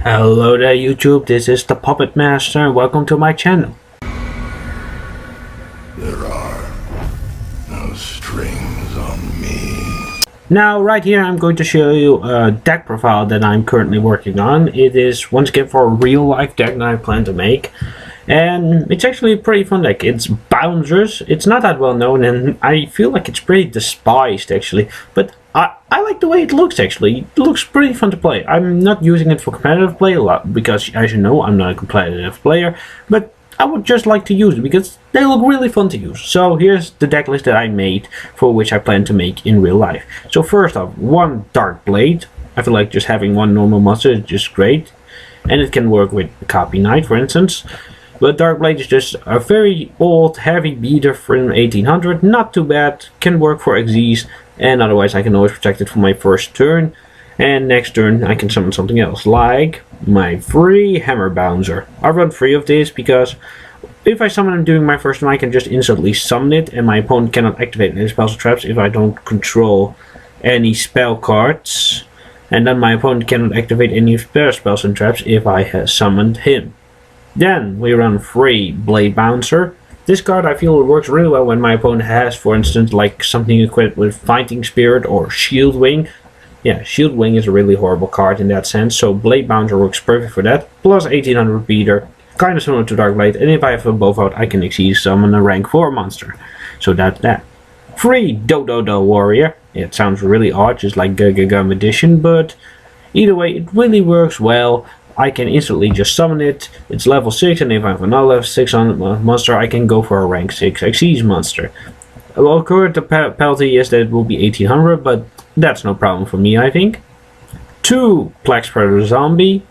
Hello there YouTube, this is the Puppet Master and welcome to my channel. There are no strings on me. Now right here I'm going to show you a deck profile that I'm currently working on. It is once again for a real life deck that I plan to make. And it's actually a pretty fun deck. It's Bouncers. It's not that well known and I feel like it's pretty despised actually. But I like the way it looks actually. It looks pretty fun to play. I'm not using it for competitive play a lot because as you know I'm not a competitive player. But I would just like to use it because they look really fun to use. So here's the deck list that I made for which I plan to make in real life. So first off, one Dark Blade. I feel like just having one normal monster is just great. And it can work with Copy Knight for instance. But Dark Blade is just a very old, heavy beater from 1800. Not too bad. Can work for XYZs. And otherwise I can always protect it for my first turn. And next turn I can summon something else. Like my free Hammer Bounzer. I run 3 of this because if I summon him during my first turn I can just instantly summon it. And my opponent cannot activate any spells or traps if I don't control any spell cards. And then my opponent cannot activate any spells and traps if I have summoned him. Then we run 3 Blade Bouncer. This card I feel works really well when my opponent has, for instance, like something equipped with Fighting Spirit or Shield Wing. Yeah, Shield Wing is a really horrible card in that sense, so Blade Bouncer works perfect for that. Plus 1800 beater, kind of similar to Dark Blade, and if I have them both out I can XYZ summon a rank 4 monster. So that's that. 3 Dodo Warrior. It sounds really odd, just like Gum Edition, but either way it really works well. I can instantly just summon it. It's level 6, and if I have another level 6 on monster, I can go for a rank 6 XYZ monster. Well, current the penalty is that it will be 1800, but that's no problem for me, I think. 2 Plague Spreader Zombie,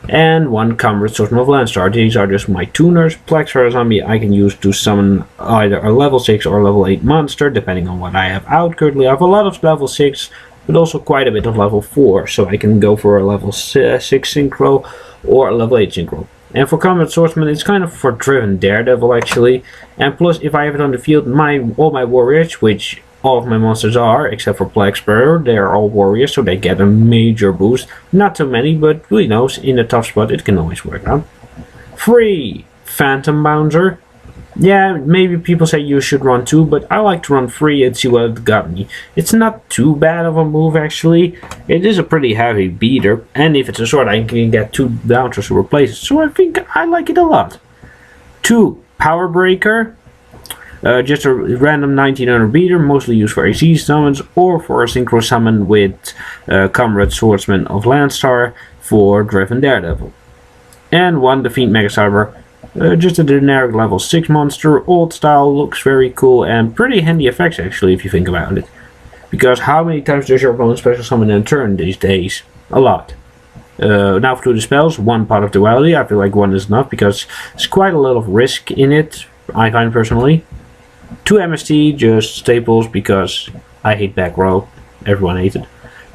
and 1 Comrade Swordsman of Landstar. These are just my tuners. Plague Spreader Zombie I can use to summon either a level 6 or level 8 monster, depending on what I have out. Currently I have a lot of level 6. But also quite a bit of level 4, so I can go for a level 6 synchro or a level 8 synchro. And for Combat Swordsman it's kind of for Driven Daredevil actually. And plus if I have it on the field, all my warriors, which all of my monsters are, except for Plague Spreader, they are all warriors, so they get a major boost. Not too many, but who knows, in a tough spot it can always work out. 3 Phantom Bouncer. Yeah, maybe people say you should run 2, but I like to run 3 and see what it got me. It's not too bad of a move actually. It is a pretty heavy beater, and if it's a sword I can get 2 bouncers to replace it, so I think I like it a lot. 2 Power Breaker. Just a random 1900 beater, mostly used for AC summons or for a synchro summon with Comrade Swordsman of Landstar for Driven Daredevil. And 1 Defeat Mega Cyber. Just a generic level 6 monster, old style, looks very cool and pretty handy effects actually if you think about it. Because how many times does your opponent special summon in a turn these days? A lot. Now for the spells, 1 Pot of Duality. I feel like 1 is enough because there's quite a lot of risk in it, I find personally. 2 MST, just staples because I hate back row, everyone hates it.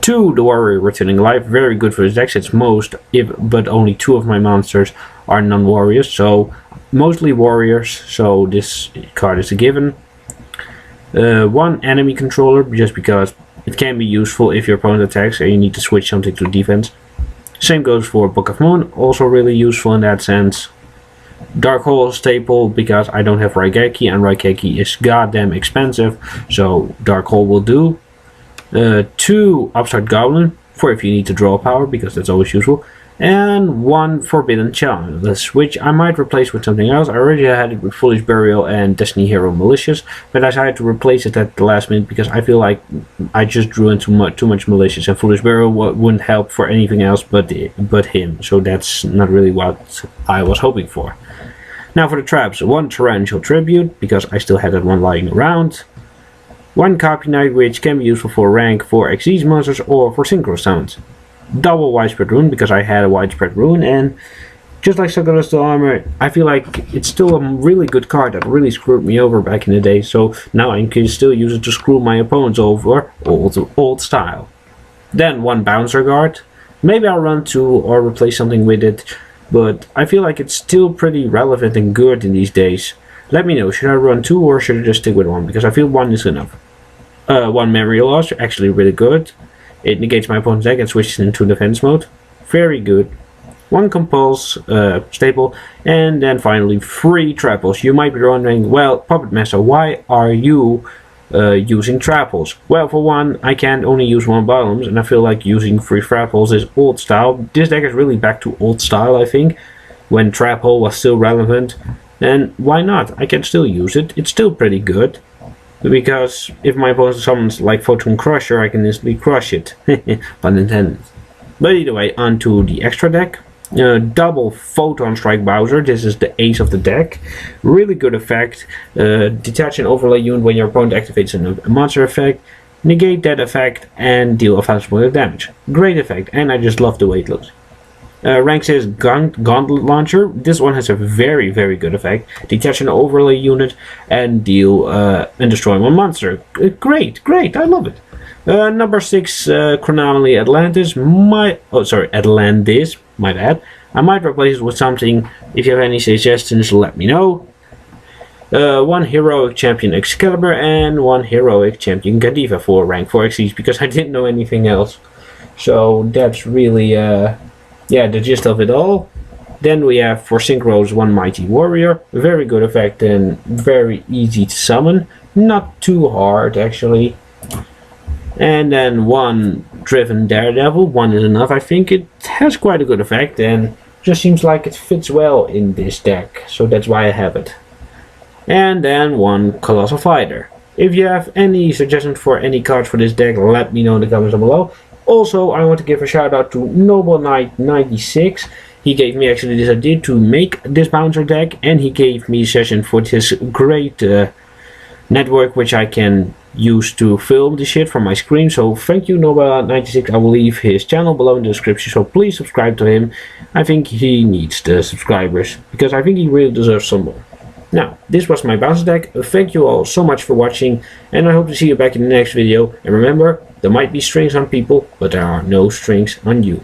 2 The Warrior Returning Life, very good for his decks. It's most, but only 2 of my monsters are non-warriors, so mostly warriors, so this card is a given. 1 Enemy Controller, just because it can be useful if your opponent attacks and you need to switch something to defense. Same goes for Book of Moon, also really useful in that sense. Dark Hole staple because I don't have Raigeki and Raigeki is goddamn expensive, so Dark Hole will do. 2 Upstart Goblin for if you need to draw power because that's always useful. And 1 Forbidden Challenge, which I might replace with something else. I already had it with Foolish Burial and Destiny Hero Malicious, but I decided to replace it at the last minute because I feel like I just drew in too much Malicious, and Foolish Burial wouldn't help for anything else but him, so that's not really what I was hoping for. Now for the traps, 1 Torrential Tribute, because I still had that one lying around. 1 Copy Knight, which can be useful for rank 4 XYZ monsters or for synchro summons. Double Widespread Rune, because I had a Widespread Rune, and just like Celestial Armor, I feel like it's still a really good card that really screwed me over back in the day, so now I can still use it to screw my opponents over, old style. Then 1 Bouncer Guard. Maybe I'll run 2 or replace something with it, but I feel like it's still pretty relevant and good in these days. Let me know, should I run 2 or should I just stick with 1, because I feel 1 is enough. 1 Memory Loss, actually really good. It negates my opponent's deck and switches into defense mode. Very good. 1 compulse staple, and then finally 3 trapples. You might be wondering, well, Puppet Master, why are you using trapples? Well, for one, I can't only use 1 bottoms, and I feel like using 3 trapples is old style. This deck is really back to old style, I think, when trapple was still relevant. And why not? I can still use it. It's still pretty good. Because if my opponent summons like Photon Crusher, I can instantly crush it. Pun intended. But either way, onto the extra deck. Double Photon Strike Bounzer. This is the ace of the deck. Really good effect. Detach an overlay unit when your opponent activates a monster effect. Negate that effect and deal offensive point of damage. Great effect, and I just love the way it looks. Rank 6 Gauntlet Launcher. This one has a very, very good effect. Detach an overlay unit and deal and destroy 1 monster. Great, I love it. Number 6 Chronomaly Atlantis. Atlantis. My bad. I might replace it with something. If you have any suggestions, let me know. 1 Heroic Champion Excalibur and 1 Heroic Champion Godiva for rank 4 XCs, because I didn't know anything else. So that's really the gist of it all. Then we have for Synchros 1 Mighty Warrior. Very good effect and very easy to summon. Not too hard actually. And then 1 Driven Daredevil. 1 is enough, I think. It has quite a good effect and just seems like it fits well in this deck. So that's why I have it. And then 1 Colossal Fighter. If you have any suggestions for any cards for this deck, let me know in the comments down below. Also, I want to give a shout out to Noble Knight 96. He gave me actually this idea to make this Bouncer deck, and he gave me a session for this great network which I can use to film the shit from my screen. So thank you, Noble 96. I will leave his channel below in the description, so please subscribe to him. I think he needs the subscribers, because I think he really deserves some more. Now, this was my Bouncer deck. Thank you all so much for watching, and I hope to see you back in the next video. And remember, there might be strings on people, but there are no strings on you.